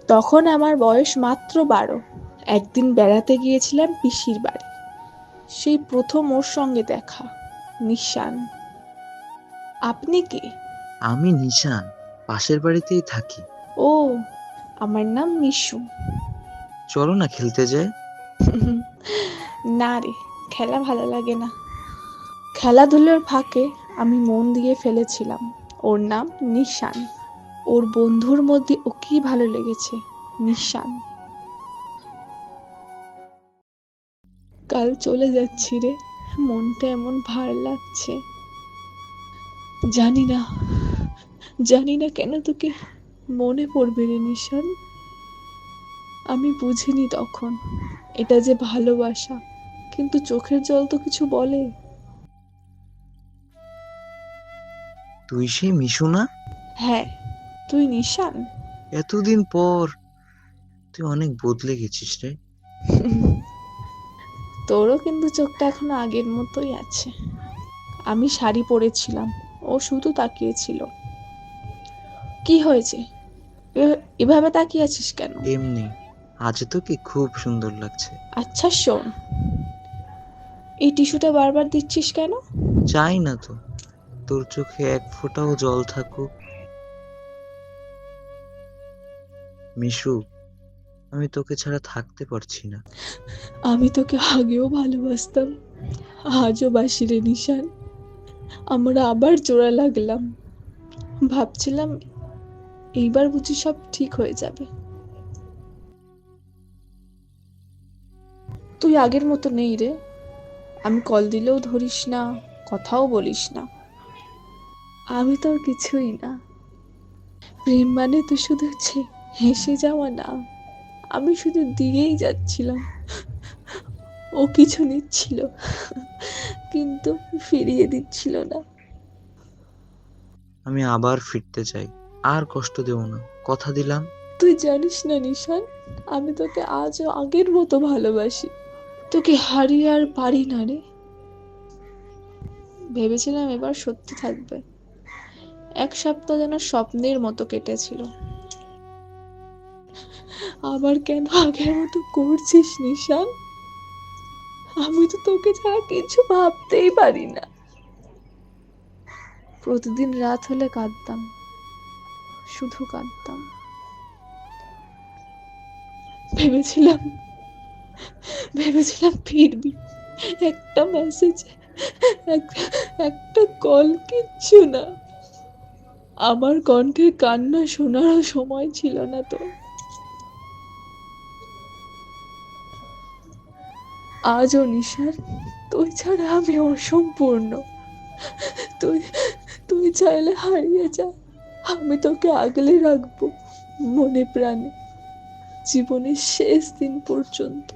তখন আমার বয়স মাত্র 12। একদিন বেড়াতে গিয়েছিলাম পিসির বাড়ি। সেই প্রথম ওর সঙ্গে দেখা। নিশান। আপনি কে? আমি নিশান, পাশের বাড়িতেই থাকি। ও, আমার নাম মিশু। চলো না খেলতে যাই। না রে, খেলা ভালো লাগে না। খেলাধুলার ফাঁকে আমি মন দিয়ে ফেলেছিলাম ওর নাম নিশান। ওর বন্ধুর মধ্যে ওকেই ভালো লেগেছে, নিশান। কাল চলে যাচ্ছি রে, মনটা এমন ভার লাগছে। জানি না, জানি না কেন তোকে মনে পড়বে রে নিশান। আমি বুঝিনি তখন এটা যে ভালোবাসা, কিন্তু চোখের জল তো কিছু বলে। তুই সেই মিশু না? হ্যাঁ, তুই নিশান। এতদিন পর। তুই অনেক বদলে গেছিস রে। তোরও কিন্তু চোখটা এখনো আগের মতোই আছে। আমি শাড়ি পরেছিলাম, ও শুধু তাকিয়েছিল। কি হয়েছে, এভাবে তাকিয়ে আছিস কেন? এমনি, আজ তোকে খুব সুন্দর লাগছে। আচ্ছা শোন, এই টিস্যুটা বারবার দিচ্ছিস কেন? চাই না তো তোর চোখে এক ফোঁটাও জল থাকুক। মিশু, আমি তোকে ছাড়া থাকতে পারছি না। আমি তোকে আগেও ভালোবাসতাম, আজও বাসি রে নিশান। আমরা আবার জোড়া লাগলাম। ভাবছিলাম এইবার বুঝি সব ঠিক হয়ে যাবে। তুই আগের মতো নেই রে। আমি কল দিলেও ধরিস না, কথাও বলিস না। আমি তোর কিছুই না। প্রেম মানে তো শুধু হেসে যাওয়া না। আমি শুধু দিয়েই যাচ্ছিলাম, ও কিছু নিচ্ছিল কিন্তু ফিরিয়ে দিচ্ছিল না। আমি আবার ফিরতে চাই, আর কষ্ট দেব না, কথা দিলাম। তুই জানিস না নিশান, আমি তোকে আজও আগের মতো ভালোবাসি। তোকে হারিয়ে আর পারি না রে। ভেবেছিলাম এবার সত্যি থাকবে। এক সপ্তাহ যেন স্বপ্নের মতো কেটেছিল। আবার কেন আগের মতো করছিস নিশান? আমি তো তোকে ছাড়া কিছু ভাবতেই পারি না। প্রতিদিন রাত হলে কাঁদতাম, শুধু কাঁদতাম। ভেবেছিলাম, ভেবেছিলাম ফিরবি। একটা মেসেজ, একটা কল, কিচ্ছু না। আমার কণ্ঠে কান্না শোনারও সময় ছিল না তো। আজও নিশান, তুই ছাড়া আমি অসম্পূর্ণ। তুই তুই চাইলে হারিয়ে যা, আমি তোকে আগলে রাখবো মনে প্রাণে, জীবনের শেষ দিন পর্যন্ত।